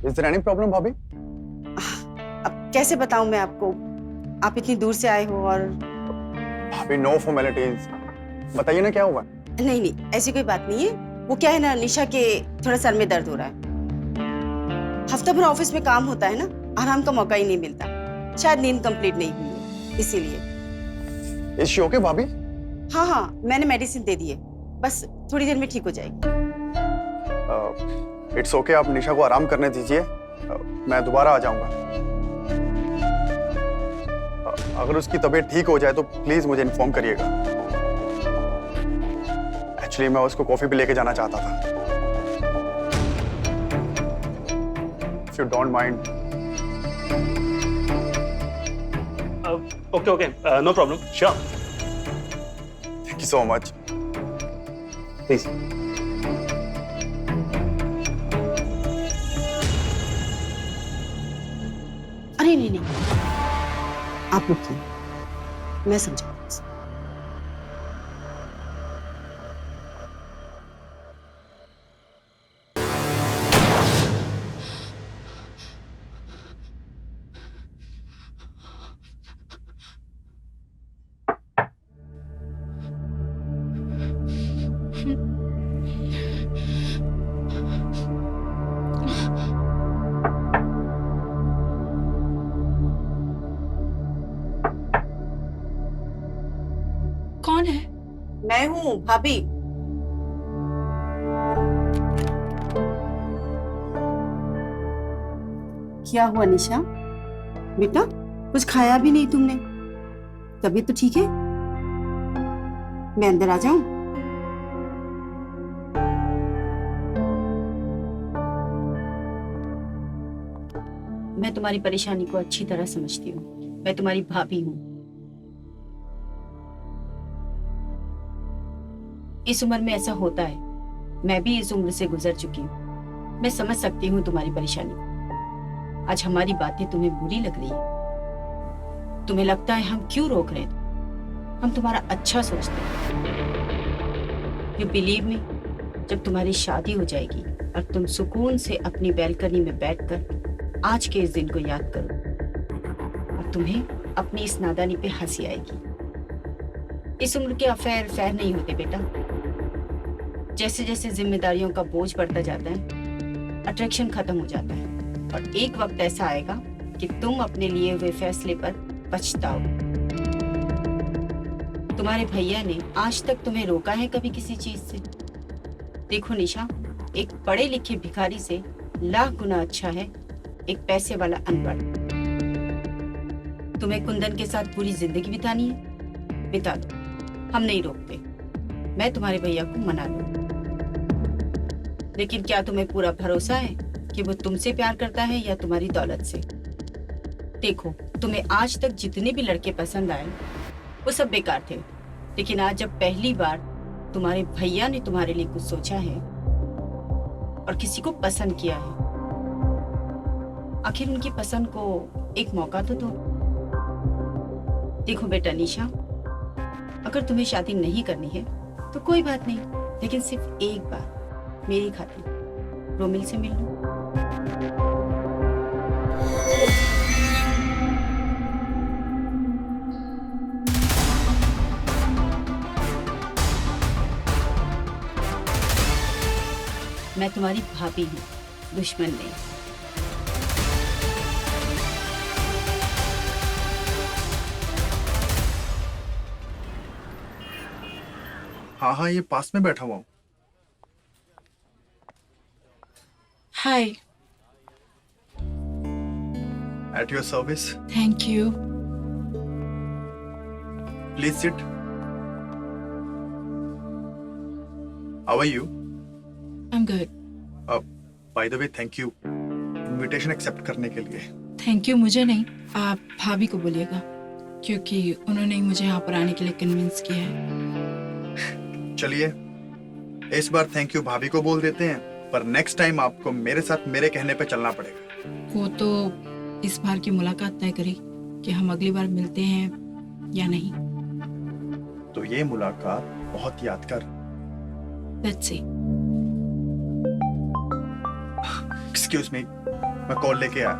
Is there any problem, भाभी? अब कैसे बताऊं मैं आपको, आप इतनी दूर से आए हो और भाभी no formalities. बताइए ना क्या हुआ? नहीं नहीं ऐसी कोई बात नहीं है। वो क्या है ना, निशा के थोड़ा सर में दर्द हो रहा है। हफ्ता भर ऑफिस में काम होता है ना, आराम का मौका ही नहीं मिलता। शायद नींद कंप्लीट नहीं हुई है इसीलिए। Is she okay, भाभी? हाँ हाँ, मैंने मेडिसिन दे दी है, बस थोड़ी देर में ठीक हो जाएगी। It's okay, आप निशा को आराम करने दीजिए। मैं दोबारा आ जाऊंगा। अगर उसकी तबीयत ठीक हो जाए तो प्लीज मुझे इन्फॉर्म करिएगा। एक्चुअली मैं उसको कॉफी भी लेके जाना चाहता था। If you don't mind. Okay, no problem. Sure. Thank you so much. Please. अरे नहीं नहीं, आप रुकिए, मैं समझा। कौन है? मैं हूँ भाभी। क्या हुआ निशा? बेटा कुछ खाया भी नहीं तुमने, तबीयत तो ठीक है? मैं अंदर आ जाऊं? मैं तुम्हारी परेशानी को अच्छी तरह समझती हूँ। मैं तुम्हारी भाभी हूँ। इस उम्र में ऐसा होता है, मैं भी इस उम्र से गुजर चुकी हूँ। मैं समझ सकती हूँ तुम्हारी परेशानी। आज हमारी बातें तुम्हें बुरी लग रही है, तुम्हें लगता है हम क्यों रोक रहे हैं? हम तुम्हारा अच्छा सोचते हैं। यू बिलीव मी, जब तुम्हारी शादी हो जाएगी और तुम सुकून से अपनी बैल्कनी में बैठकर आज के इस दिन को याद करो और तुम्हें अपनी इस नादानी पे हंसी आएगी। इस उम्र के अफेयर फेयर नहीं होते बेटा। जैसे जैसे जिम्मेदारियों का बोझ बढ़ता जाता है, अट्रैक्शन खत्म हो जाता है और एक वक्त ऐसा आएगा कि तुम अपने लिए हुए फैसले पर पछताओ। तुम्हारे भैया ने आज तक तुम्हें रोका है कभी किसी चीज से? देखो निशा, एक पढ़े लिखे भिखारी से लाख गुना अच्छा है एक पैसे वाला अनपढ़। तुम्हें कुंदन के साथ पूरी जिंदगी बितानी है, बिता दो, हम नहीं रोकते। मैं तुम्हारे भैया को मना लूं, लेकिन क्या तुम्हें पूरा भरोसा है कि वो तुमसे प्यार करता है या तुम्हारी दौलत से? देखो, तुम्हें आज तक जितने भी लड़के पसंद आए वो सब बेकार थे, लेकिन आज जब पहली बार तुम्हारे भैया ने तुम्हारे लिए कुछ सोचा है और किसी को पसंद किया है, आखिर उनकी पसंद को एक मौका तो दो। देखो बेटा निशा, अगर तुम्हें शादी नहीं करनी है तो कोई बात नहीं, लेकिन सिर्फ एक बार मेरी खातिर रोमिल से मिल लो। मैं तुम्हारी भाभी हूँ, दुश्मन नहीं। हाँ हाँ, ये पास में बैठा हुआ हूँ। हाय। At your service. Thank you. Please sit. How are you? I am good. By the way, thank you. Invitation accept करने के लिए। थैंक यू मुझे नहीं, आप भाभी को बोलिएगा, क्योंकि उन्होंने ही मुझे यहाँ पर आने के लिए कन्विंस किया है। चलिए, इस बार थैंक यू भाभी को बोल देते हैं, पर नेक्स्ट टाइम आपको मेरे साथ मेरे कहने पे चलना पड़ेगा। वो तो इस बार की मुलाकात तय करी कि हम अगली बार मिलते हैं या नहीं। तो ये मुलाकात बहुत यादगार। Let's see. एक्सक्यूज मी, मैं कॉल लेके आया।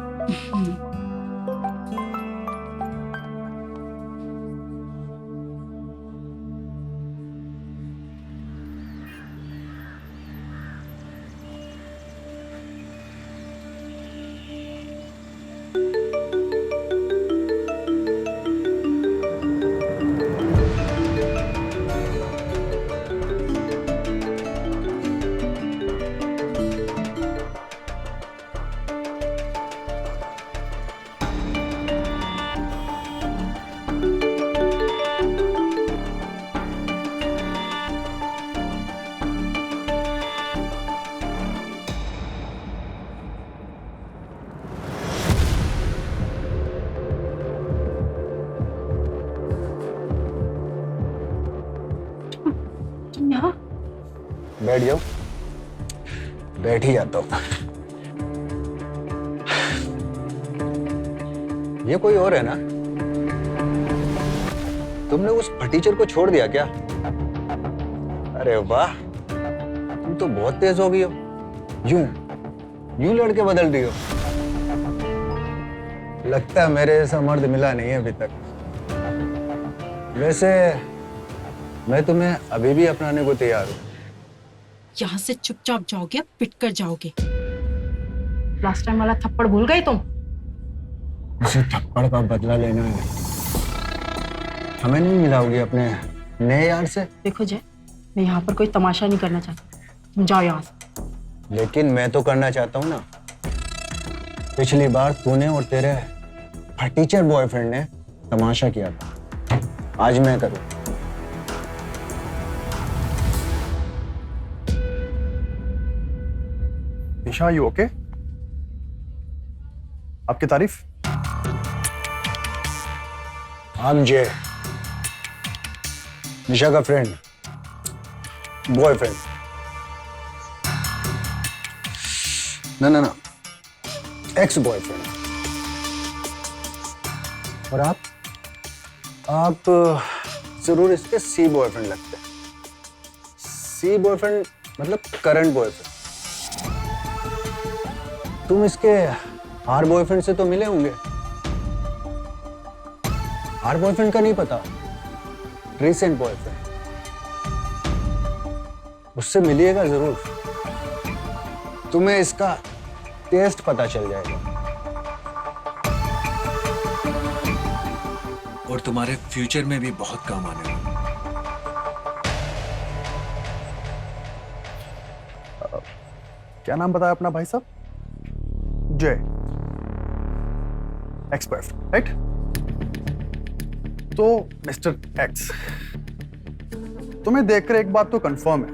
तुम यहाँ? बैठ जाओ। बैठ ही जाता हूँ। ये कोई और है ना? तुमने उस फटीचर को छोड़ दिया क्या? अरे वाह, तुम तो बहुत तेज हो गई हो। यूं लड़के बदल रही हो। लगता है मेरे जैसा मर्द मिला नहीं है अभी तक। वैसे मैं तुम्हें अभी भी अपनाने को तैयार हूँ। यहाँ से चुपचाप जाओगे, पिट कर जाओगे। लास्ट टाइम वाला थप्पड़ भूल गए तुम? उसी थप्पड़ का बदला लेना है। हमें नहीं मिलाओगी अपने नए यार से? देखो जय, मैं यहाँ पर कोई तमाशा नहीं करना चाहती, तुम जाओ यहाँ से। लेकिन मैं तो करना चाहता हूँ ना। पिछली बार तूने और तेरे टीचर बॉयफ्रेंड ने तमाशा किया था, आज मैं करूँ। निशा, यू ओके? आपकी तारीफ? I'm Jay, निशा का फ्रेंड, बॉयफ्रेंड। ना, एक्स बॉयफ्रेंड। और आप जरूर इसके सी बॉयफ्रेंड लगते हैं। सी बॉयफ्रेंड मतलब करंट बॉयफ्रेंड। तुम इसके आर बॉयफ्रेंड से तो मिले होंगे। आर बॉयफ्रेंड का नहीं पता? रिसेंट बॉयफ्रेंड, उससे मिलिएगा जरूर। तुम्हें इसका टेस्ट पता चल जाएगा। और तुम्हारे फ्यूचर में भी बहुत काम आने वाला। क्या नाम बताया अपना भाई साहब? जय, एक्सपर्ट, राइट? तो मिस्टर एक्स, तुम्हें देखकर एक बात तो कंफर्म है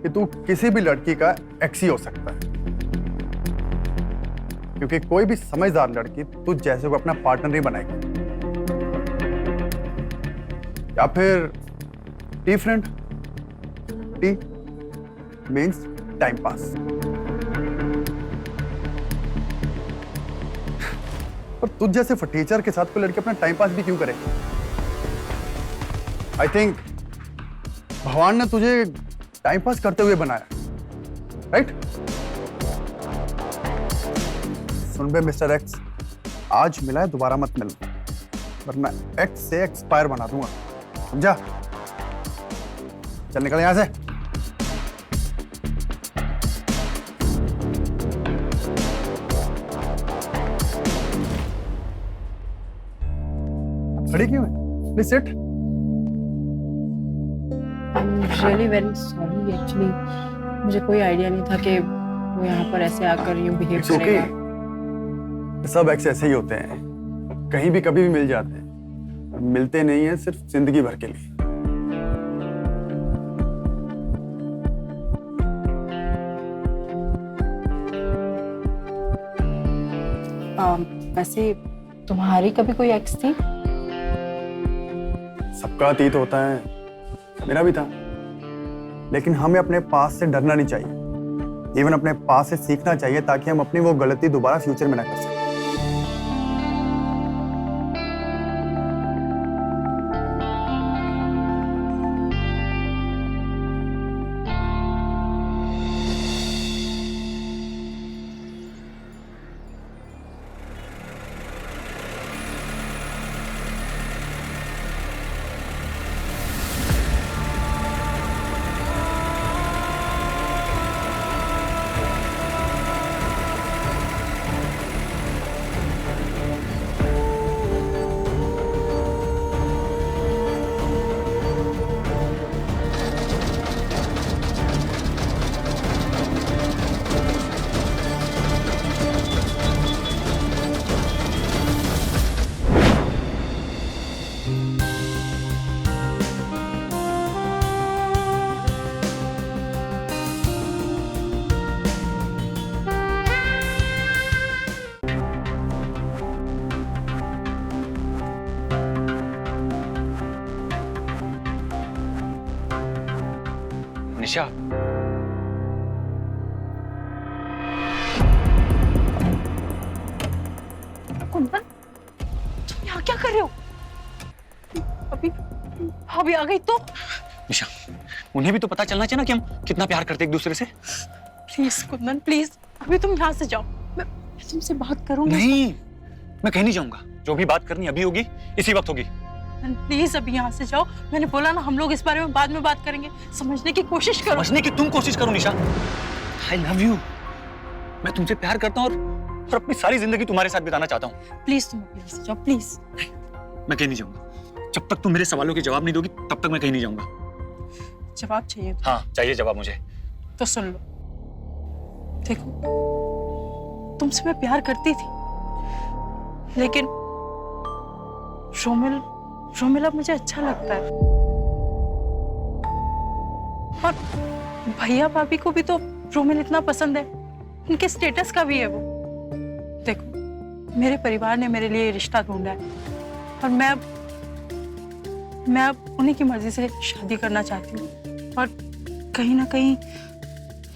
कि तू किसी भी लड़की का एक्स ही हो सकता है, क्योंकि कोई भी समझदार लड़की तू जैसे को अपना पार्टनर नहीं बनाएगी। या फिर T friend? T means time pass. पर तुझ जैसे फटीचर के साथ कोई लड़की अपना टाइम पास भी क्यों करे? आई थिंक भगवान ने तुझे टाइम पास करते हुए बनाया, राइट? सुन बे मिस्टर एक्स, आज मिला है दोबारा मत मिलना, वरना एक्स से एक्सपायर बना दूंगा, समझा? चल निकल यहां से। खड़ी क्यों है? Please sit. I am really very sorry, actually मुझे कोई आइडिया नहीं था कि वो यहाँ पर ऐसे आकर यूं बिहेव It's okay. करेगा। सब एक्स ऐसे ही होते हैं, कहीं भी कभी भी मिल जाते हैं, मिलते नहीं है सिर्फ जिंदगी भर के लिए। वैसे तुम्हारी कभी कोई एक्स थी? सबका अतीत होता है, मेरा भी था, लेकिन हमें अपने पास से डरना नहीं चाहिए, इवन अपने पास से सीखना चाहिए, ताकि हम अपनी वो गलती दोबारा फ्यूचर में ना कर सकें। निशा, कुंदन, तुम यहाँ क्या कर रहे हो? अभी भाभी आ गई तो? निशा, उन्हें भी तो पता चलना चाहिए ना कि हम कितना प्यार करते एक दूसरे से। प्लीज कुंदन, प्लीज अभी तुम यहाँ से जाओ, मैं तुमसे बात करूंगी। नहीं, मैं कहीं नहीं जाऊंगा। जो भी बात करनी अभी होगी, इसी वक्त होगी। प्लीज अभी यहाँ से जाओ। मैंने बोला ना, हम लोग इस बारे में बाद में बात करेंगे। समझने की कोशिश करो। समझने की तुम कोशिश करो निशा। I love you. मैं तुमसे प्यार करता हूँ और अपनी सारी जिंदगी तुम्हारे साथ बिताना चाहता हूँ। प्लीज तुम अभी यहाँ से जाओ, प्लीज। मैं कहीं नहीं जाऊंगा। जब तक तुम मेरे सवालों के जवाब नहीं दोगी, तब तक मैं कहीं नहीं जाऊंगा। जवाब चाहिए तो? हाँ, चाहिए जवाब मुझे। तो सुन लो, देखो, तुमसे मैं प्यार करती थी, लेकिन रोमिल अब मुझे अच्छा लगता है। और भैया भाभी को भी तो रोमिल इतना पसंद है, उनके स्टेटस का भी है वो। देखो, मेरे परिवार ने मेरे लिए रिश्ता ढूंढा है और मैं अब उन्हीं की मर्जी से शादी करना चाहती हूँ। और कहीं ना कहीं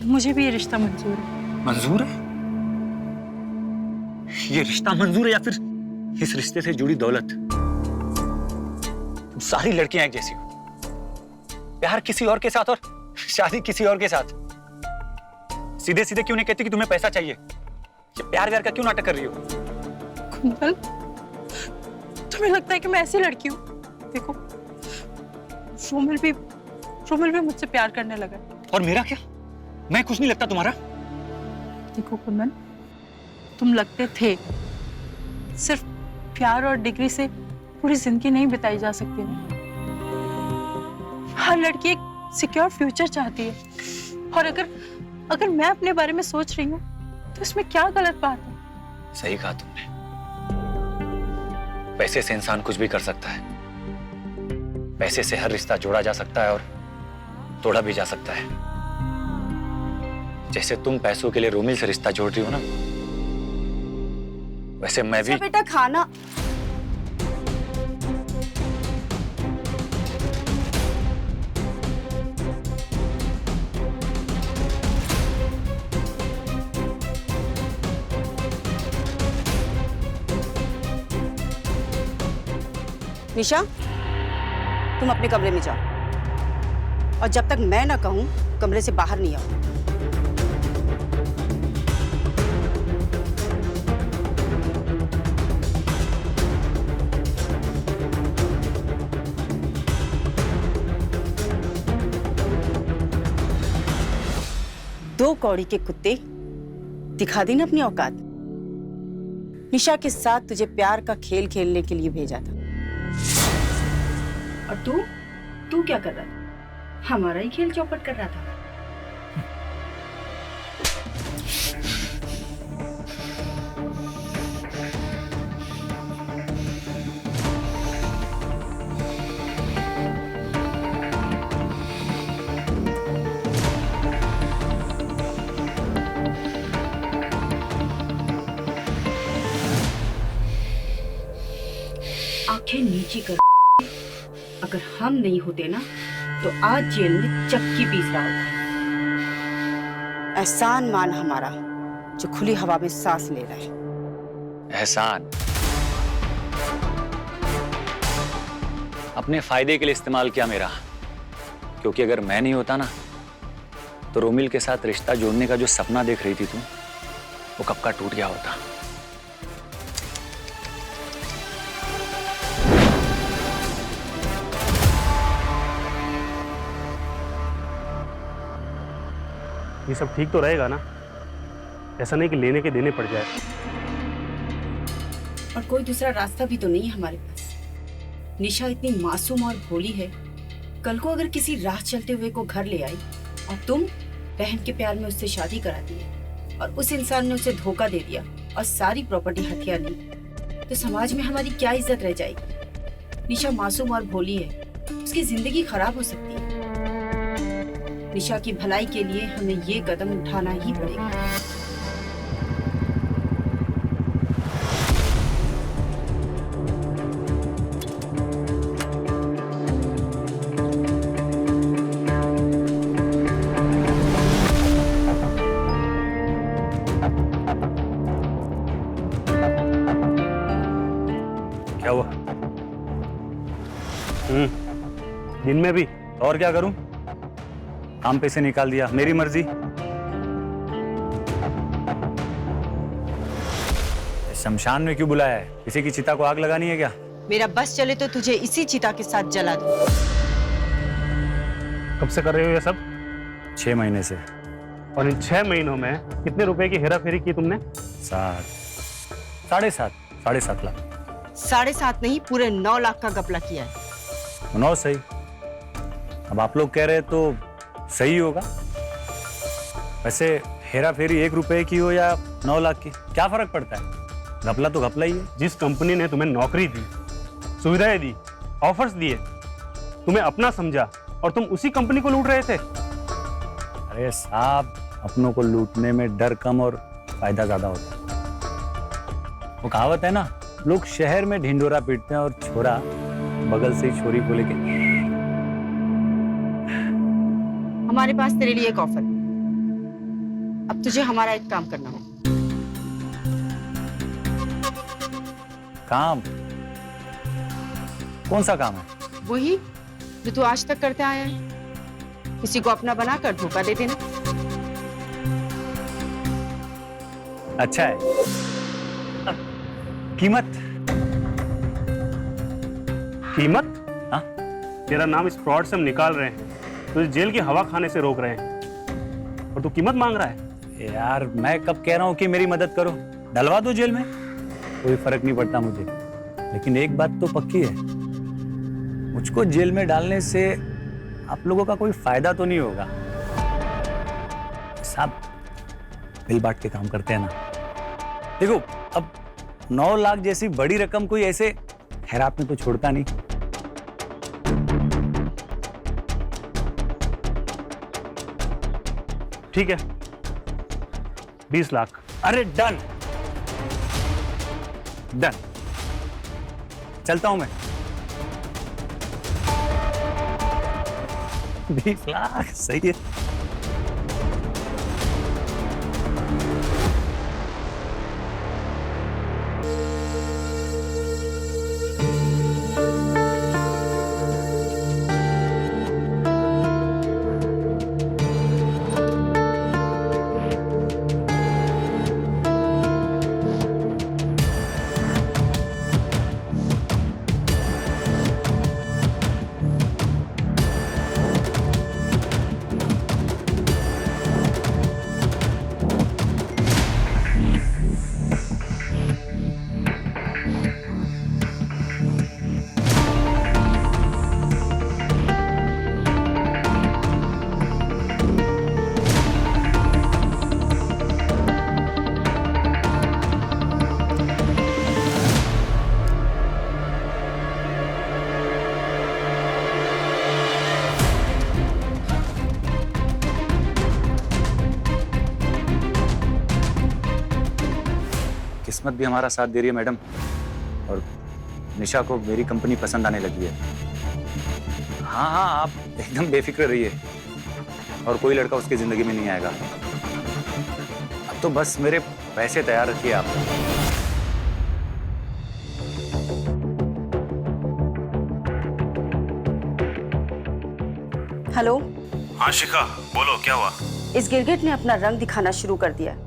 मुझे भी ये रिश्ता मंजूर है। मंजूर है? ये रिश्ता मंजूर है या फिर इस रिश्ते से जुड़ी दौलत? तुम सारी लड़कियां एक जैसी हो। प्यार किसी और के साथ और शादी किसी और के साथ। सीधे सीधे क्यों नहीं कहती कि तुम्हें पैसा चाहिए? ये प्यार व्यार का क्यों नाटक कर रही हो? कुंदन, तुम्हें लगता है कि मैं ऐसी लड़की हूँ? देखो, रोमिल भी मुझसे प्यार करने लगा। और मेरा क्या? मैं कुछ नहीं लगता तुम्हारा? देखो कुंदन, तुम लगते थे। सिर्फ प्यार और डिग्री से पूरी जिंदगी नहीं बिताई जा सकती ना। हर लड़की एक सिक्योर फ्यूचर चाहती है। और अगर मैं अपने बारे में सोच रही हूँ तो इसमें क्या गलत बात है? सही कहा तुमने। पैसे से इंसान कुछ भी कर सकता है। पैसे से हर रिश्ता जोड़ा जा सकता है और तोड़ा भी जा सकता है। जैसे तुम पैसों के लिए रोमिल से रिश्ता जोड़ रही हो ना, वैसे मैं भी। बेटा खाना। निशा, तुम अपने कमरे में जाओ और जब तक मैं ना कहूं, कमरे से बाहर नहीं आओ। दो कौड़ी के कुत्ते, दिखा दी ना अपनी औकात। निशा के साथ तुझे प्यार का खेल खेलने के लिए भेजा था, और तू क्या कर रहा था? हमारा ही खेल चौपट कर रहा था। आंखें नीची कर। अगर हम नहीं होते ना तो आज जेल में चक्की पीस रहा होता। एहसान मान हमारा, जो खुली हवा में सांस ले रहा है। एहसान अपने फायदे के लिए इस्तेमाल किया मेरा, क्योंकि अगर मैं नहीं होता ना तो रोमिल के साथ रिश्ता जोड़ने का जो सपना देख रही थी तुम, वो कब का टूट गया होता। ये सब ठीक तो रहेगा ना? ऐसा नहीं कि लेने के देने पड़ जाए। और कोई दूसरा रास्ता भी तो नहीं है हमारे पास। निशा इतनी मासूम और भोली है, कल को अगर किसी राह चलते हुए को घर ले आई और तुम बहन के प्यार में उससे शादी करा दी और उस इंसान ने उसे धोखा दे दिया और सारी प्रॉपर्टी हथिया ली, तो समाज में हमारी क्या इज्जत रह जाएगी? निशा मासूम और भोली है, उसकी जिंदगी खराब हो सकती है। निशा की भलाई के लिए हमें ये कदम उठाना ही पड़ेगा। दिन में भी? और क्या करूं? काम पे से निकाल दिया, मेरी मर्जी। शमशान में क्यों बुलाया है? किसी की चिता को आग लगानी है क्या? मेरा बस चले तो तुझे इसी चिता के साथ जला दूं। कब से कर रहे हो ये सब? 6 महीने से। और इन 6 महीनों में कितने रुपए की हेरा फेरी की तुमने? 7.5 लाख। 7.5 नहीं, पूरे 9 लाख का घपला किया है। 9 सही। अब आप लोग कह रहे तो सही होगा। वैसे हेरा फेरी 1 रुपए की हो या 9 लाख की, क्या फर्क पड़ता है? घपला तो घपला ही है। जिस कंपनी ने तुम्हें नौकरी दी, सुविधाएं दी, ऑफर्स दिए, तुम्हें अपना समझा और तुम उसी कंपनी को लूट रहे थे। अरे साहब, अपनों को लूटने में डर कम और फायदा ज्यादा होता है। वो कहावत है ना, लोग शहर में ढिंडोरा पीटते हैं और छोरा बगल से ही छोरी को लेके। हमारे पास तेरे लिए एक ऑफर है। अब तुझे हमारा एक काम करना होगा। काम? कौन सा काम है? वही जो तू आज तक करते आया है, किसी को अपना बनाकर धोखा दे देना। अच्छा है। कीमत? कीमत? हाँ? तेरा नाम इस फ्रॉड से हम निकाल रहे हैं, तुझे जेल की हवा खाने से रोक रहे हैं, और तू कीमत मांग रहा है? यार, मैं कब कह रहा हूं कि मेरी मदद करो? डलवा दो जेल में, कोई फर्क नहीं पड़ता मुझे। लेकिन एक बात तो पक्की है, मुझको जेल में डालने से आप लोगों का कोई फायदा तो नहीं होगा। साहब, मिल बांट के काम करते हैं ना। देखो, अब 9 लाख जैसी बड़ी रकम कोई ऐसे हैरात में तो छोड़ता नहीं। ठीक है, 20 लाख। अरे डन डन, चलता हूं मैं। 20 लाख सही है। किस्मत भी हमारा साथ दे रही है मैडम, और निशा को मेरी कंपनी पसंद आने लगी है। हाँ हाँ, आप एकदम बेफिक्र रहिए, और कोई लड़का उसकी जिंदगी में नहीं आएगा। अब तो बस मेरे पैसे तैयार रखिए आप। हेलो। हाँ शिखा, बोलो क्या हुआ? इस गिरगिट ने अपना रंग दिखाना शुरू कर दिया है।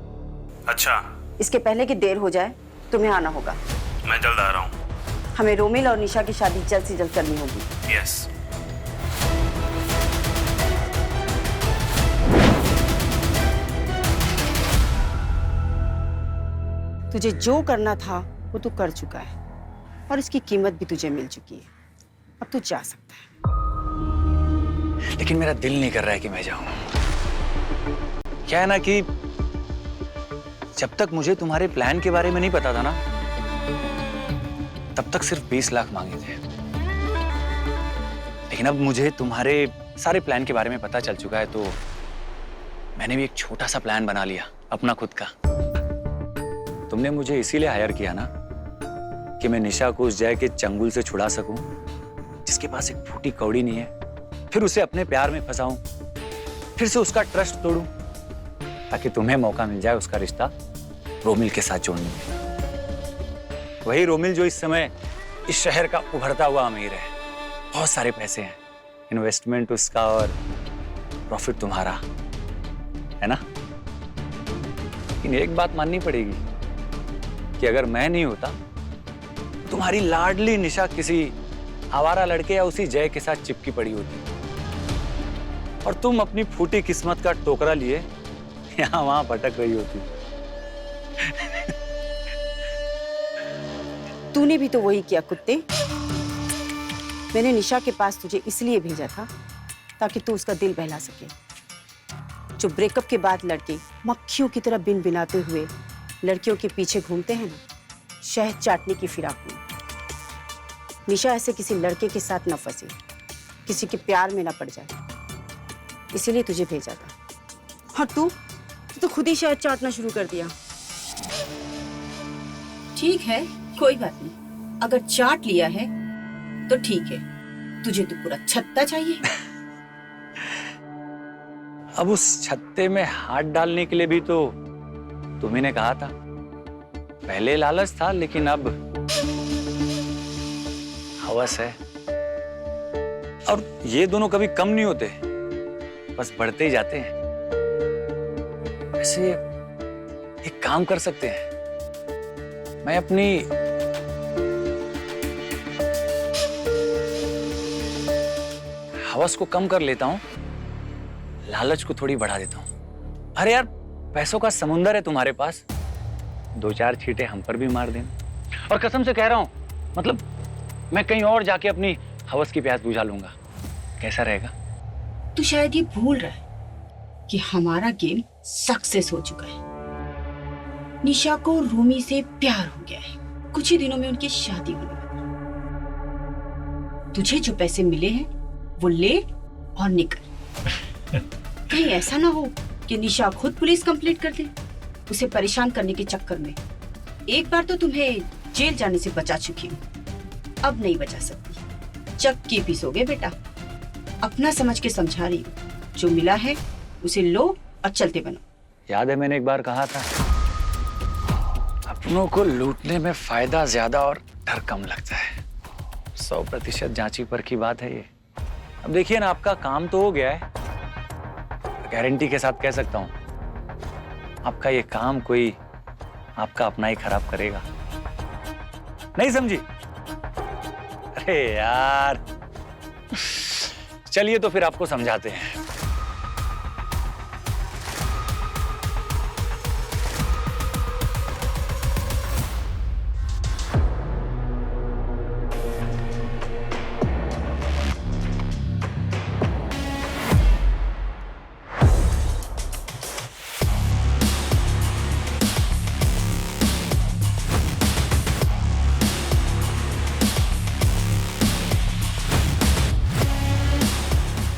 अच्छा, इसके पहले कि देर हो जाए, तुम्हें आना होगा। मैं जल्द आ रहा हूँ। हमें रोमिल और निशा की शादी जल्द से जल्द करनी होगी। यस। तुझे जो करना था वो तू कर चुका है, और इसकी कीमत भी तुझे मिल चुकी है। अब तू जा सकता है। लेकिन मेरा दिल नहीं कर रहा है कि मैं जाऊं। क्या है ना कि जब तक मुझे तुम्हारे प्लान के बारे में नहीं पता था ना, तब तक सिर्फ 20 लाख मांगे थे। लेकिन अब मुझे तुम्हारे सारे प्लान के बारे में पता चल चुका है, तो मैंने भी एक छोटा सा प्लान बना लिया अपना खुद का। तुमने मुझे इसीलिए हायर किया ना कि मैं निशा को उस जय के चंगुल से छुड़ा सकूं, जिसके पास एक फूटी कौड़ी नहीं है, फिर उसे अपने प्यार में फंसाऊं, फिर से उसका ट्रस्ट तोड़ूं, ताकि तुम्हें मौका मिल जाए उसका रिश्ता रोमिल के साथ जोड़ने में। वही रोमिल जो इस समय इस शहर का उभरता हुआ अमीर है, बहुत सारे पैसे हैं, इन्वेस्टमेंट उसका और प्रॉफिट तुम्हारा, है ना? लेकिन एक बात माननी पड़ेगी कि अगर मैं नहीं होता, तुम्हारी लाडली निशा किसी आवारा लड़के या उसी जय के साथ चिपकी पड़ी होती और तुम अपनी फूटी किस्मत का टोकरा लिए यहां वहां भटक रही होती। तूने भी तो वही किया कुत्ते। मैंने निशा के पास तुझे इसलिए भेजा था ताकि तू उसका दिल बहला सके। जो ब्रेकअप के बाद लड़के मक्खियों की तरह बिन बिनाते हुए लड़कियों के पीछे घूमते हैं ना, शहद चाटने की फिराक में, निशा ऐसे किसी लड़के के साथ न फंसे, किसी के प्यार में न पड़ जाए, इसीलिए तुझे भेजा था। और तू तो खुद ही शहद चाटना शुरू कर दिया। ठीक है, कोई बात नहीं। अगर चाट लिया है तो ठीक है, तुझे तो पूरा छत्ता चाहिए। अब उस छत्ते में हाथ डालने के लिए भी तो तुम्ही ने कहा था। पहले लालच था, लेकिन अब हवस है। और ये दोनों कभी कम नहीं होते, बस बढ़ते ही जाते हैं। वैसे एक काम कर सकते हैं, मैं अपनी हवस को कम कर लेता हूं, लालच को थोड़ी बढ़ा देता हूं। अरे यार, पैसों का समुंदर है तुम्हारे पास, 2-4 छींटे हम पर भी मार देना। और कसम से कह रहा हूं, मतलब मैं कहीं और जाके अपनी हवस की प्यास बुझा लूंगा। कैसा रहेगा? तू शायद ये भूल रहा है कि हमारा गेम सक्सेस हो चुका है। निशा को रूमी से प्यार हो गया है। कुछ ही दिनों में उनकी शादी होने वाली है। तुझे जो पैसे मिले हैं वो ले और निकल। कहीं ऐसा ना हो कि निशा खुद पुलिस कंप्लेंट कर दे, उसे परेशान करने के चक्कर में। एक बार तो तुम्हें जेल जाने से बचा चुकी हूँ, अब नहीं बचा सकती। चक्की पीसोगे बेटा। अपना समझ के समझा रही हूँ, जो मिला है उसे लो और चलते बनो। याद है मैंने एक बार कहा था, अपनों को लूटने में फायदा ज्यादा और डर कम लगता है। 100% जांची पर की बात है ये। अब देखिए ना, आपका काम तो हो गया है, गारंटी के साथ कह सकता हूं आपका ये काम कोई आपका अपना ही खराब करेगा। नहीं समझी? अरे यार, चलिए तो फिर आपको समझाते हैं।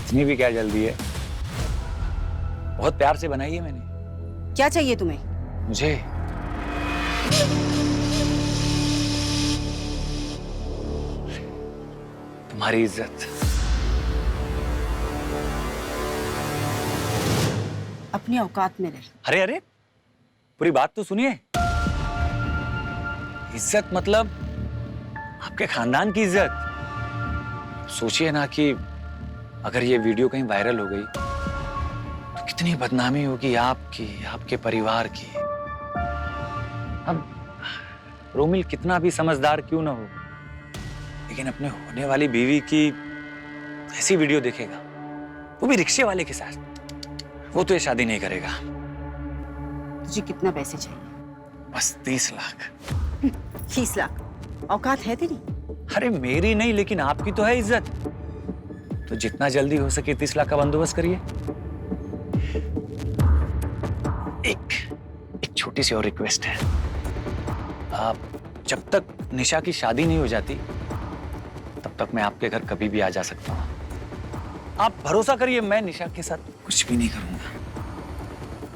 इतनी भी क्या जल्दी है, बहुत प्यार से बनाई है मैंने। क्या चाहिए तुम्हें? मुझे तुम्हारी इज्जत। अपनी औकात में रह। अरे अरे, पूरी बात तो सुनिए। इज्जत मतलब आपके खानदान की इज्जत। सोचिए ना कि अगर ये वीडियो कहीं वायरल हो गई तो कितनी बदनामी होगी आपकी, आपके परिवार की। अब रोमिल कितना भी समझदार क्यों ना हो, लेकिन अपने होने वाली बीवी की ऐसी वीडियो देखेगा, वो भी रिक्शे वाले के साथ, वो तो ये शादी नहीं करेगा। तुझे कितना पैसे चाहिए? बस 30 लाख। 30 लाख औकात है तेरी? अरे मेरी नहीं, लेकिन आपकी तो है इज्जत। तो जितना जल्दी हो सके 30 लाख का बंदोबस्त करिए। एक छोटी सी और रिक्वेस्ट है। आप जब तक निशा की शादी नहीं हो जाती, तब तक मैं आपके घर कभी भी आ जा सकता हूँ। आप भरोसा करिए, मैं निशा के साथ कुछ भी नहीं करूंगा।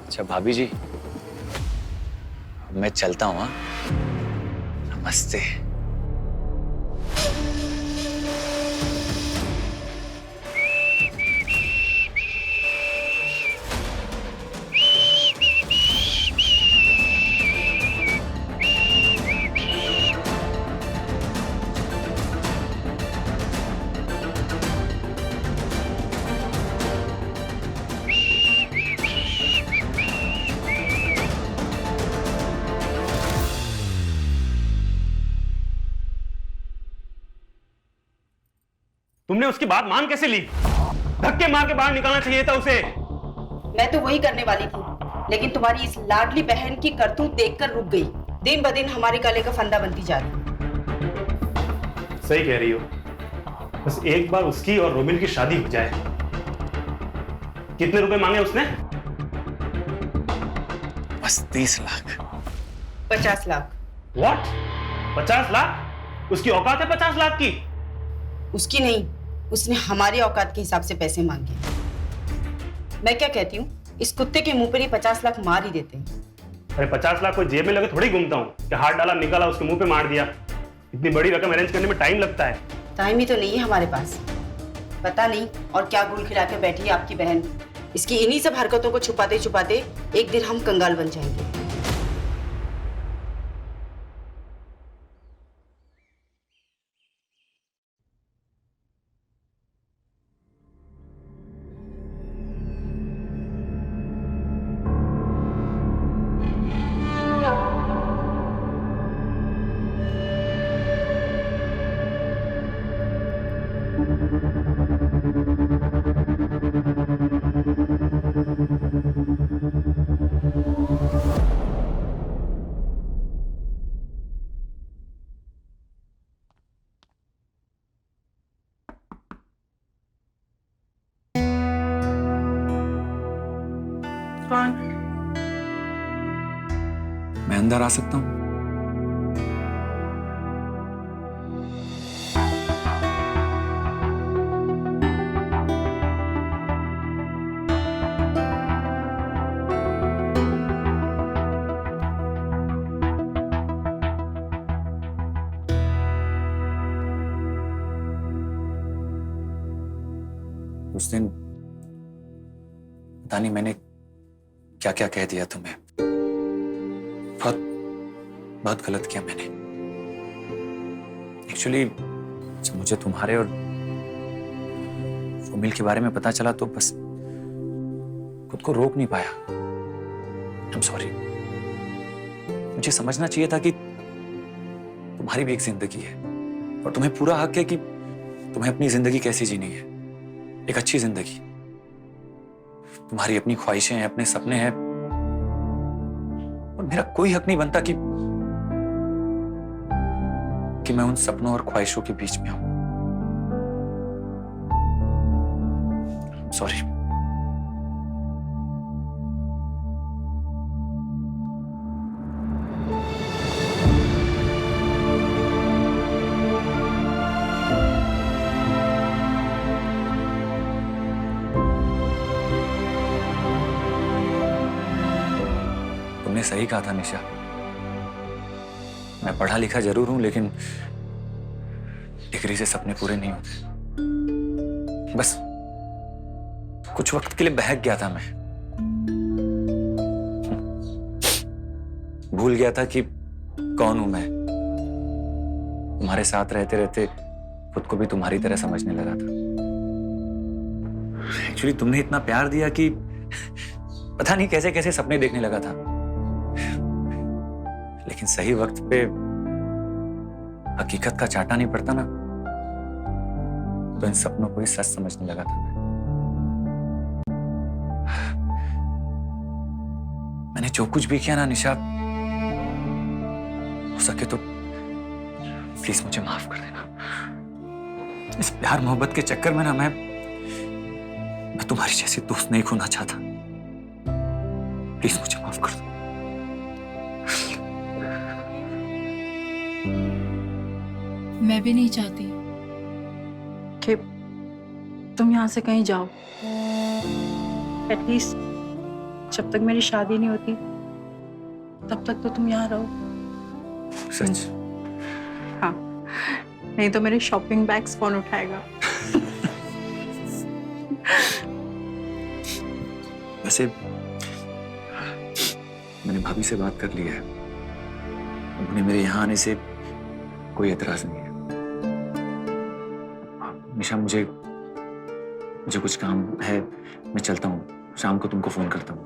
अच्छा भाभी जी, मैं चलता हूँ। हाँ, नमस्ते। तुमने उसकी बात मान कैसे ली? धक्के मार के बाहर निकालना चाहिए था उसे। मैं तो वही करने वाली थी, लेकिन तुम्हारी इस लाडली बहन की करतूत देखकर रुक गई। दिन ब दिन हमारे गले का फंदा बनती जा रही। सही कह रही हो, बस एक बार उसकी और रोमिल की शादी हो जाए। कितने रुपए मांगे उसने? बस 30 लाख। 50 लाख। व्हाट? 50 लाख? उसकी औकात है 50 लाख की? उसकी नहीं, उसने हमारी औकात के हिसाब से पैसे मांगे। मैं क्या कहती हूँ, इस कुत्ते के मुंह पर ही 50 लाख मार ही देते हैं। अरे 50 लाख कोई जेब में लगे थोड़ी घूमता हूँ कि हाथ डाला निकाला उसके मुंह पे मार दिया। इतनी बड़ी रकम अरेंज करने में टाइम लगता है। टाइम ही तो नहीं है हमारे पास। पता नहीं और क्या गुल खिला के बैठी है आपकी बहन। इसकी इन्हीं सब हरकतों को छुपाते छुपाते एक दिन हम कंगाल बन जाएंगे। कौन? मैं अंदर आ सकता हूँ? उस दिन पता नहीं मैंने क्या क्या कह दिया तुम्हें। बहुत बहुत गलत किया मैंने। एक्चुअली जब मुझे तुम्हारे और रोमिल के बारे में पता चला तो बस खुद को रोक नहीं पाया। I am sorry. मुझे समझना चाहिए था कि तुम्हारी भी एक जिंदगी है और तुम्हें पूरा हक है कि तुम्हें अपनी जिंदगी कैसी जीनी है, एक अच्छी जिंदगी। तुम्हारी अपनी ख्वाहिशें हैं, अपने सपने हैं, और मेरा कोई हक नहीं बनता कि मैं उन सपनों और ख्वाहिशों के बीच में आऊं। सॉरी। तुमने सही कहा था निशा। मैं पढ़ा लिखा जरूर हूं, लेकिन डिग्री से सपने पूरे नहीं होते। बस कुछ वक्त के लिए बहक गया था मैं। भूल गया था कि कौन हूं मैं। तुम्हारे साथ रहते रहते खुद को भी तुम्हारी तरह समझने लगा था। एक्चुअली तुमने इतना प्यार दिया कि पता नहीं कैसे कैसे सपने देखने लगा था। लेकिन सही वक्त पे हकीकत का चाटा नहीं पड़ता ना, तो इन सपनों को ही सच समझने लगा था मैं। मैंने जो कुछ भी किया ना निशा, हो सके तो प्लीज मुझे माफ कर देना। इस प्यार मोहब्बत के चक्कर में ना मैं तुम्हारी जैसी दोस्त नहीं खोना चाहता। प्लीज मुझे माफ कर दो। मैं भी नहीं चाहती कि तुम यहाँ से कहीं जाओ। एटलीस्ट जब तक मेरी शादी नहीं होती तब तक तो तुम यहाँ रहो। सच? हाँ, नहीं तो मेरे शॉपिंग बैग्स कौन उठाएगा? वैसे मैंने भाभी से बात कर ली है। उन्हें मेरे यहाँ आने से कोई एतराज नहीं है। निशा मुझे कुछ काम है, मैं चलता हूँ। शाम को तुमको फोन करता हूँ।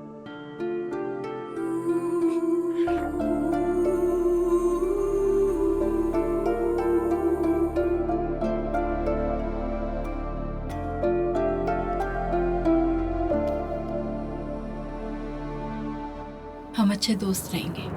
हम अच्छे दोस्त रहेंगे।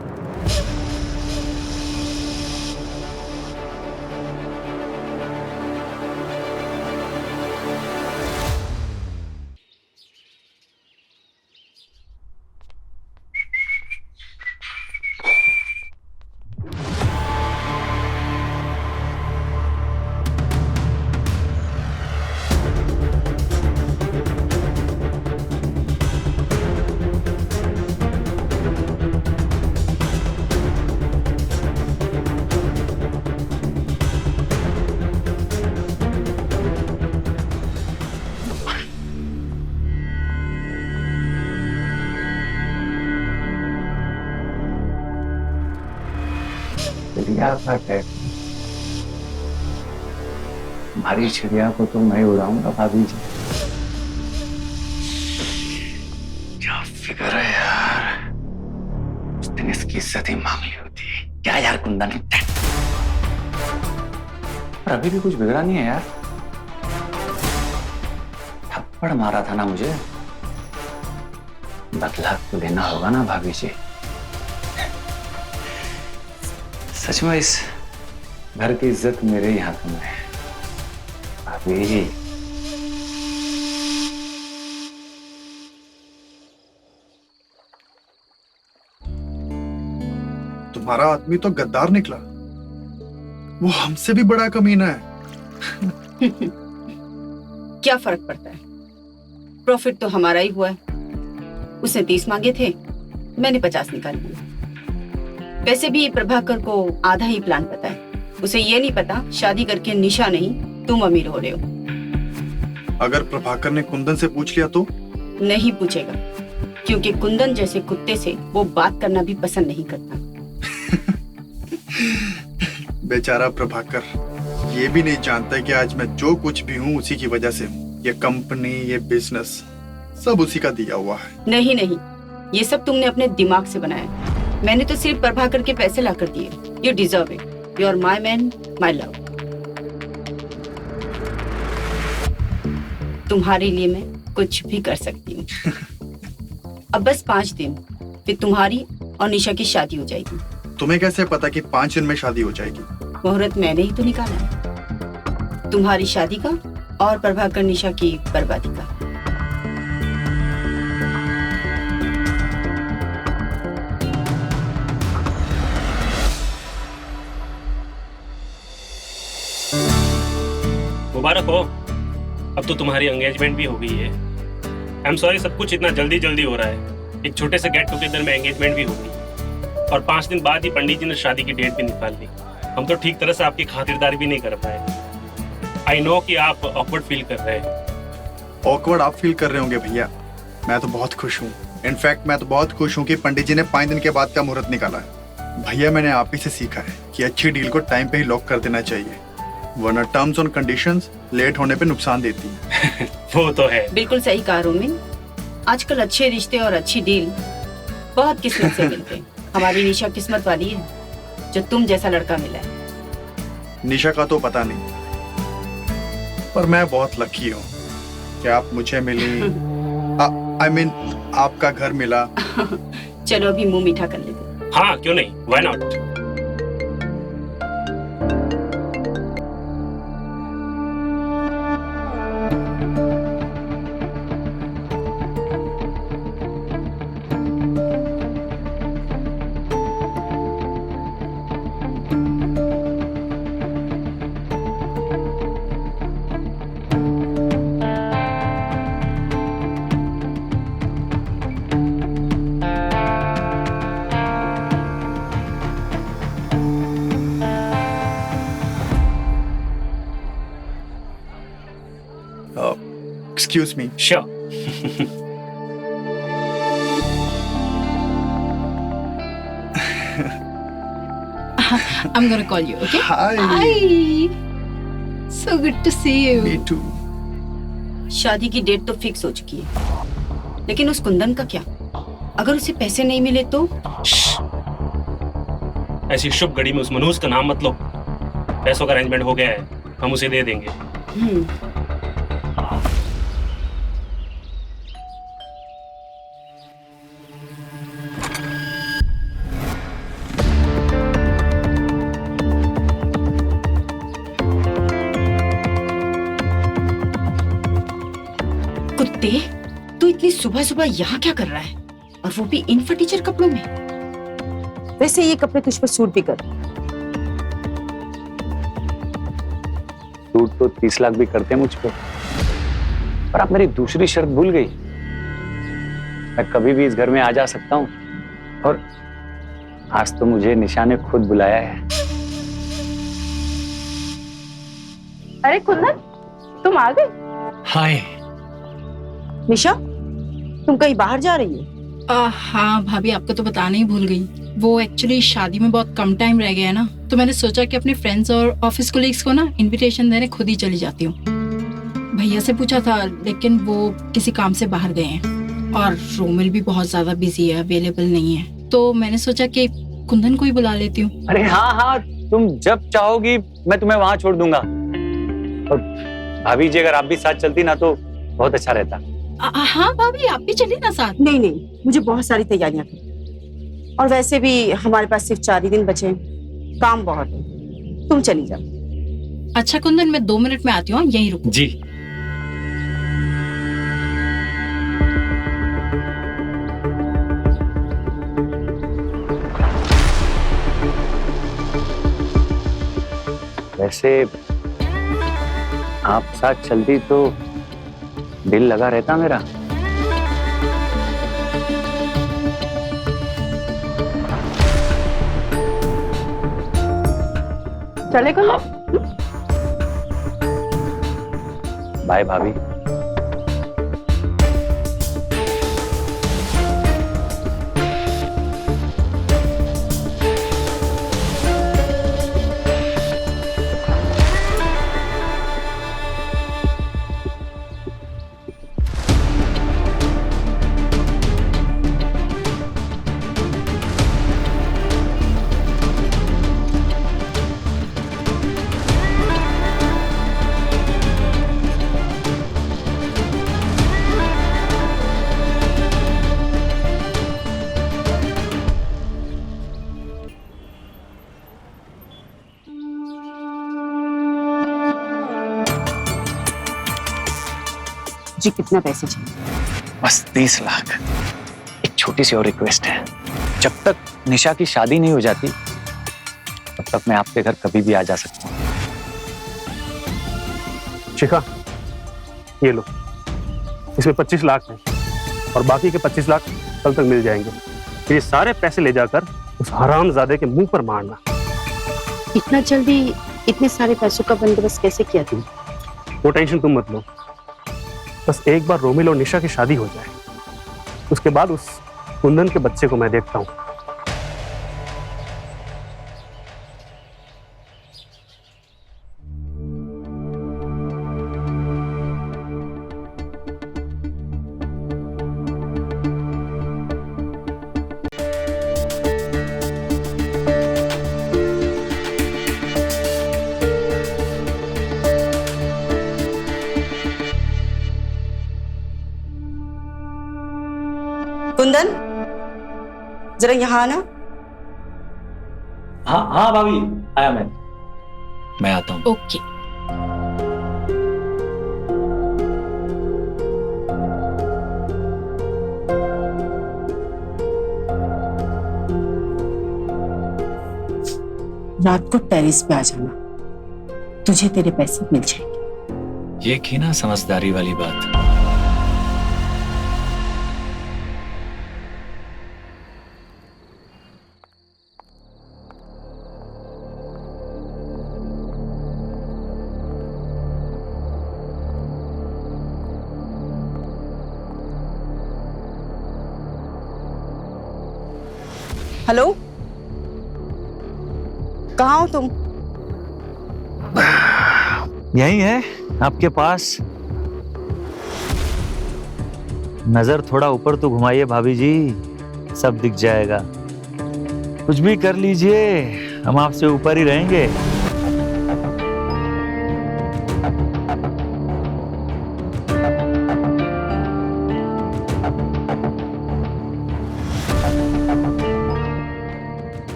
चिड़िया का टैग, हमारी चिड़िया को तो मैं उड़ाऊंगा भाभी जी। क्या फिक्र है यार, उस दिन इसकी इज्जत ही मांग ली होती। क्या यार कुंदन, पर अभी भी कुछ बिगड़ा नहीं है यार। थप्पड़ मारा था ना मुझे, बदला तो लेना होगा ना भाभी जी। सच में इस घर की इज्जत मेरे ही हाथ में है भाभी। तुम्हारा आदमी तो गद्दार निकला, वो हमसे भी बड़ा कमीना है। क्या फर्क पड़ता है, प्रॉफिट तो हमारा ही हुआ है। उसने 30 मांगे थे, मैंने 50 निकाल लिए। वैसे भी प्रभाकर को आधा ही प्लान पता है। उसे ये नहीं पता शादी करके निशा नहीं तुम अमीर हो रहे हो। अगर प्रभाकर ने कुंदन से पूछ लिया तो? नहीं पूछेगा, क्योंकि कुंदन जैसे कुत्ते से वो बात करना भी पसंद नहीं करता। बेचारा प्रभाकर ये भी नहीं जानता कि आज मैं जो कुछ भी हूँ उसी की वजह से हूँ। ये कंपनी, ये बिजनेस सब उसी का दिया हुआ है। नहीं नहीं, ये सब तुमने अपने दिमाग से बनाया। मैंने तो सिर्फ प्रभाकर के पैसे ला कर दिए। You deserve it, you are my man, my love. तुम्हारे लिए मैं कुछ भी कर सकती हूँ। अब बस 5 दिन, फिर तुम्हारी और निशा की शादी हो जाएगी। तुम्हें कैसे पता कि 5 दिन में शादी हो जाएगी? मुहूर्त मैंने ही तो निकाला है, तुम्हारी शादी का और प्रभाकर निशा की बर्बादी का। मुबारक हो, अब तो तुम्हारी एंगेजमेंट भी हो गई है। आई एम सॉरी, सब कुछ इतना जल्दी जल्दी हो रहा है। एक छोटे से गेट टुगेदर में एंगेजमेंट भी हो गई और 5 दिन बाद ही पंडित जी ने शादी की डेट भी निकाल ली। हम तो ठीक तरह से आपकी खातिरदारी भी नहीं कर पाए। आई नो कि आप ऑकवर्ड फील कर रहे हैं। ऑकवर्ड आप फील कर रहे होंगे भैया, मैं तो बहुत खुश हूँ। इनफैक्ट मैं तो बहुत खुश हूँ कि पंडित जी ने 5 दिन के बाद का मुहूर्त निकाला है। भैया मैंने आप ही से सीखा है कि अच्छी डील को टाइम पे ही लॉक कर देना चाहिए, वरना टर्म्स और कंडीशंस लेट होने पे नुकसान देती है। वो तो है। बिल्कुल सही कहा रोमिन। आजकल अच्छे रिश्ते और अच्छी डील बहुत किस्मत से मिलते हैं। हमारी निशा किस्मत वाली है जो तुम जैसा लड़का मिला है। निशा का तो पता नहीं, पर मैं बहुत लकी हूँ कि आप मुझे मिली। आई मीन आपका घर मिला। चलो अभी मुंह मीठा कर लेते। हाँ क्यों नहीं, why not. Excuse me. Sure. I'm gonna call you, okay? Hi. Hi. So good to see you. Me too. शादी की डेट तो फिक्स हो चुकी है, लेकिन उस कुंदन का क्या? अगर उसे पैसे नहीं मिले तो? ऐसी शुभ घड़ी में उस मनोज का नाम मत लो। पैसों का अरेंजमेंट हो गया है, हम उसे दे देंगे। कुत्ते, तू इतनी सुबह सुबह यहाँ क्या कर रहा है, और वो भी इन फटीचर कपड़ों में? वैसे ये कपड़े तुझ पर सूट भी कर। सूट तो 30 लाख भी करते हैं मुझ पे, पर आप मेरी दूसरी शर्त भूल गई। मैं कभी भी इस घर में आ जा सकता हूँ, और आज तो मुझे निशा ने खुद बुलाया है। अरे कुंदन, तुम आ गए? हाय। निशा, तुम कहीं बाहर जा रही हो? हाँ भाभी, आपको तो बताना ही भूल गई। वो एक्चुअली शादी में बहुत कम टाइम रह गया है ना, तो मैंने सोचा कि अपने फ्रेंड्स और ऑफिस कोलीग्स को ना इनविटेशन देने खुद ही चली जाती हूँ। भैया से पूछा था, लेकिन वो किसी काम से बाहर गए हैं, और रोमिल भी बहुत ज्यादा बिजी है, अवेलेबल नहीं है, तो मैंने सोचा कि कुंदन को ही बुला लेती हूँ। अरे हाँ हाँ, तुम जब चाहोगी मैं तुम्हें वहां छोड़ दूंगा। और भाभी जी, अगर आप भी साथ चलती ना तो बहुत अच्छा रहता। हाँ भाभी, आप भी चलिए ना साथ। नहीं नहीं, मुझे बहुत सारी तैयारियां करनी, और वैसे भी हमारे पास सिर्फ 4 ही दिन बचे हैं, काम बहुत है। तुम चली जाओ। अच्छा कुंदन, मैं 2 मिनट में आती हूँ, यहीं रुको। जी। वैसे आप साथ चलती तो दिल लगा रहता मेरा। चले कुंदन? बाय भाभी। जी, कितना पैसे चाहिए? बस 30 लाख। एक छोटी सी और रिक्वेस्ट है, जब तक निशा की शादी नहीं हो जाती तब तक मैं आपके घर कभी भी आ जा सकता हूँ। शिखा, ये लो, इसमें 25 लाख है, और बाकी के 25 लाख कल तक मिल जाएंगे। ये सारे पैसे ले जाकर उस हरामजादे के मुंह पर मारना। इतना जल्दी इतने सारे पैसों का बंदोबस्त कैसे किया तुम? वो टेंशन तुम मत लो, बस एक बार रोमिल और निशा की शादी हो जाए, उसके बाद उस कुंदन के बच्चे को मैं देखता हूँ। कुंदन, जरा यहाँ आना। हाँ हाँ भाभी, आया मैं आता हूँ। ओके। रात को टेरेस पे आ जाना, तुझे तेरे पैसे मिल जाएंगे। ये की ना समझदारी वाली बात। हेलो, कहाँ हो तुम? यही है आपके पास। नजर थोड़ा ऊपर तो घुमाइए भाभी जी, सब दिख जाएगा। कुछ भी कर लीजिए, हम आपसे ऊपर ही रहेंगे।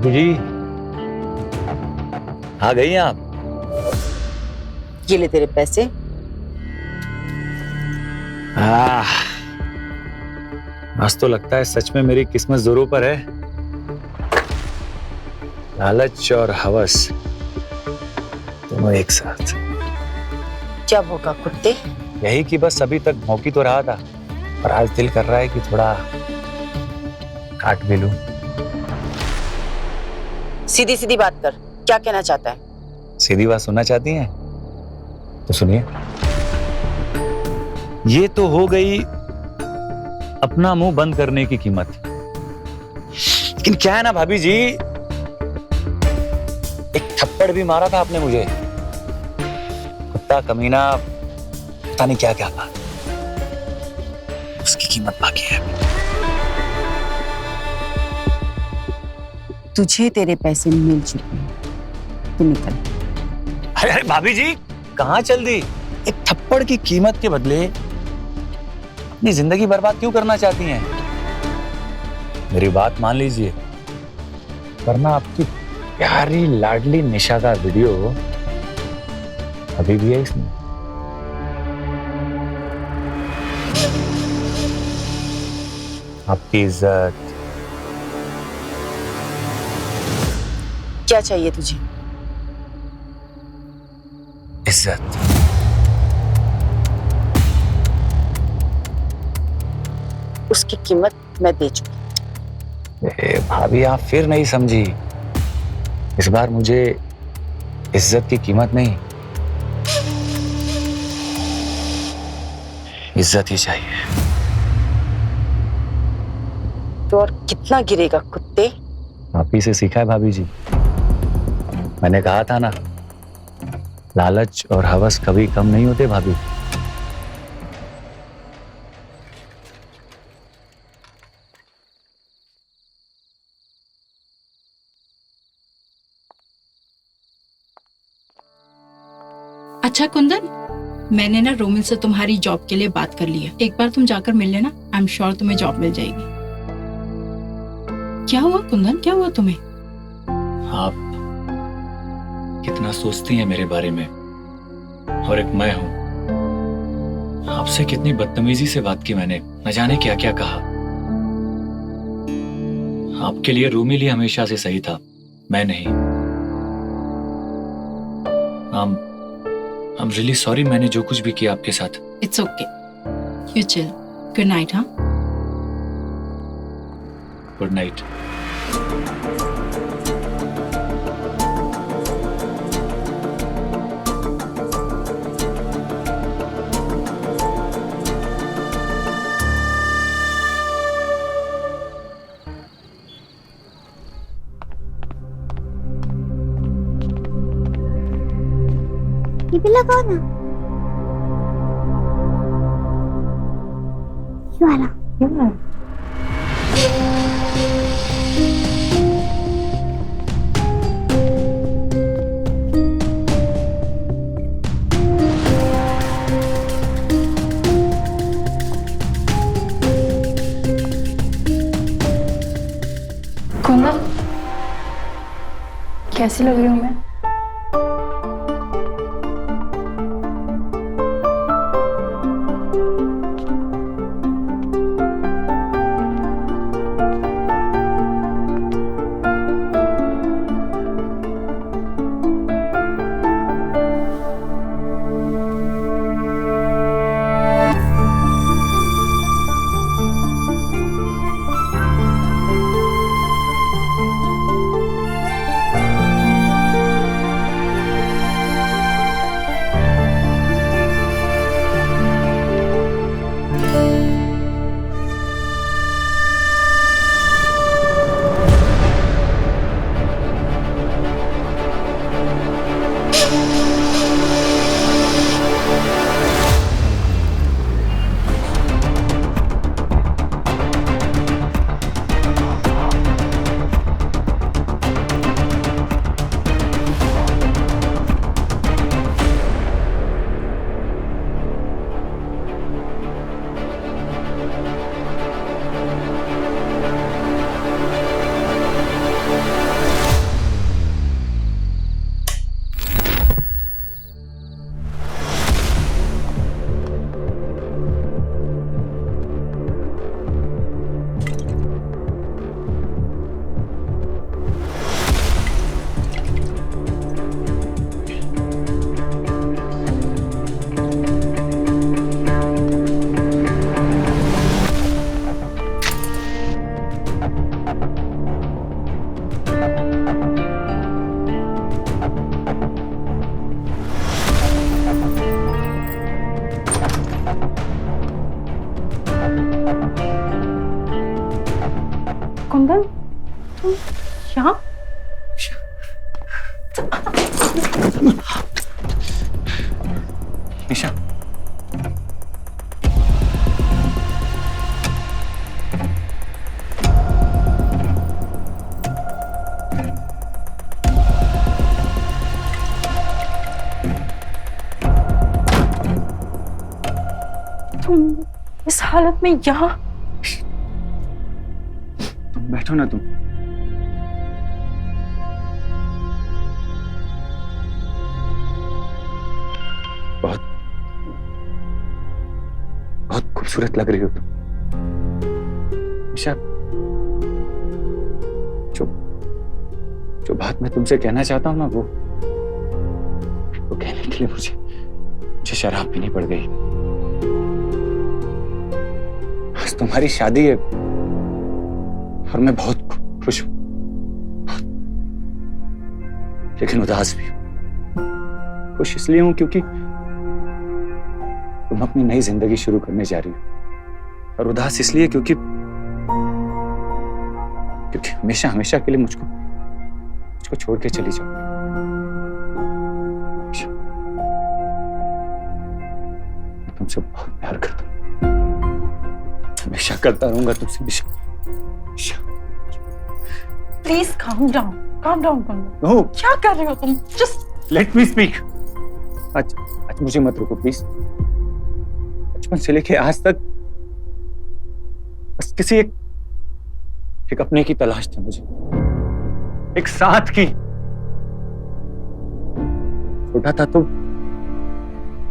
भाभी जी, आ गई आप? ये ले तेरे पैसे। आज तो लगता है सच में मेरी किस्मत जोरों पर है। लालच और हवस दोनों एक साथ। जब होगा कुत्ते। यही कि बस अभी तक मौकी तो रहा था, पर आज दिल कर रहा है कि थोड़ा काट भी लूं। सीधी सीधी बात कर, क्या कहना चाहता है? सीधी बात सुनना चाहती हैं तो सुनिए। ये तो हो गई अपना मुंह बंद करने की कीमत। लेकिन क्या है ना भाभी जी, एक थप्पड़ भी मारा था आपने मुझे। कुत्ता कमीना पता नहीं क्या क्या कहा, उसकी कीमत बाकी है। तुझे तेरे पैसे मिल चुके हैं, तू निकल। अरे अरे भाभी जी, कहाँ चल दी? एक थप्पड़ की कीमत के बदले अपनी जिंदगी बर्बाद क्यों करना चाहती हैं? मेरी बात मान लीजिए, वरना आपकी प्यारी लाडली निशा का वीडियो अभी भी है इसमें। आपकी इज्जत। क्या चाहिए तुझे? इज्जत। उसकी कीमत मैं दे चुकी। भाभी आप फिर नहीं समझी। इस बार मुझे इज्जत की कीमत नहीं, इज्जत ही चाहिए। तो और कितना गिरेगा कुत्ते? आप ही से सीखा है भाभी जी। मैंने कहा था ना, लालच और हवस कभी कम नहीं होते भाभी। अच्छा कुंदन, मैंने ना रोमिल से तुम्हारी जॉब के लिए बात कर ली है। एक बार तुम जाकर मिल लेना, आई एम श्योर तुम्हें जॉब मिल जाएगी। क्या हुआ कुंदन, क्या हुआ तुम्हें? आप कितना सोचती हैं मेरे बारे में, और एक मैं हूं। आपसे कितनी बदतमीजी से बात की मैंने, न जाने क्या क्या कहा। आपके लिए रोमिल ही हमेशा से सही था, मैं नहीं। I'm really sorry मैंने जो कुछ भी किया आपके साथ। It's okay, you chill. Good night. हाँ, गुड नाइट। ये भी लगाओ ना, ये वाला। कुंदन, कैसी लग रही हूँ मैं? निशा, तुम इस हालत में यहाँ? तुम बैठो ना तुम। बहुत बहुत खूबसूरत लग रही हो तुम निशा। जो जो बात मैं तुमसे कहना चाहता हूं ना, वो कहने के लिए मुझे शराब पीनी पड़ गई। आज तुम्हारी शादी है और मैं बहुत खुश हूं, लेकिन उदास भी हूं। खुश इसलिए हूं क्योंकि तुम अपनी नई जिंदगी शुरू करने जा रही हो, और उदास इसलिए क्योंकि हमेशा हमेशा के लिए मुझको छोड़ के चली जाओ। मैं तुमसे बहुत प्यार करता हूं, हमेशा करता रहूंगा तुमसे निशा। प्लीज काम डाउन करो। नो, क्या कर रहे हो तुम? Just let me speak. आज मुझे मत रोको प्लीज। बचपन से लेके आज तक बस किसी एक अपने की तलाश थी मुझे, एक साथ की। छोटा था तो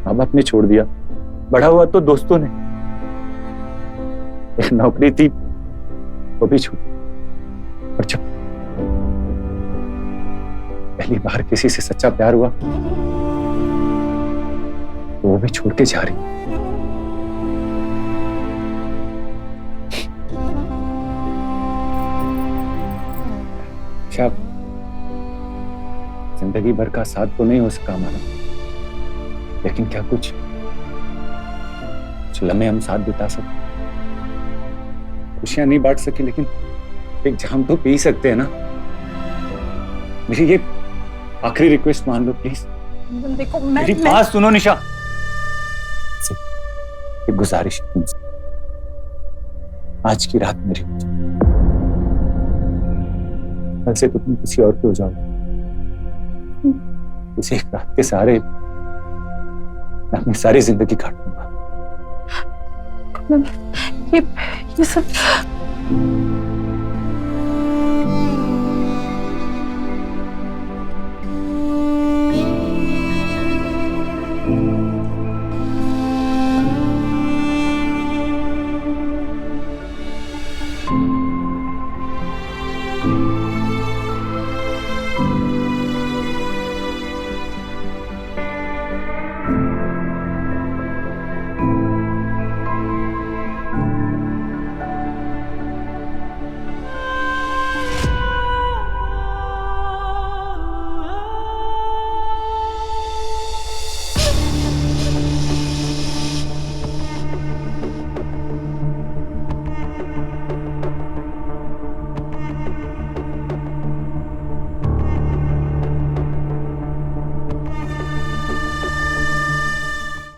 माँ बाप ने छोड़ दिया, बड़ा हुआ तो दोस्तों ने, एक नौकरी थी वो भी छूट, और जब पहली बार किसी से सच्चा प्यार हुआ तो वो भी छोड़ के जा रही। शायद जिंदगी भर का साथ तो नहीं हो सका हमारा, लेकिन क्या कुछ लम्हे हम साथ बिता सकते, खुशियां नहीं बांट सके, लेकिन एक जाम तो पी सकते हैं ना। मेरी ये आखिरी रिक्वेस्ट मान लो प्लीज। देखो मेरी बात सुनो निशा, एक गुजारिश है तुमसे, आज की रात मेरी हो जाए, कल से तो तुम किसी और के हो जाओ। इस एक रात के सहारे मैं अपनी सारी जिंदगी काटूंगा। ये सब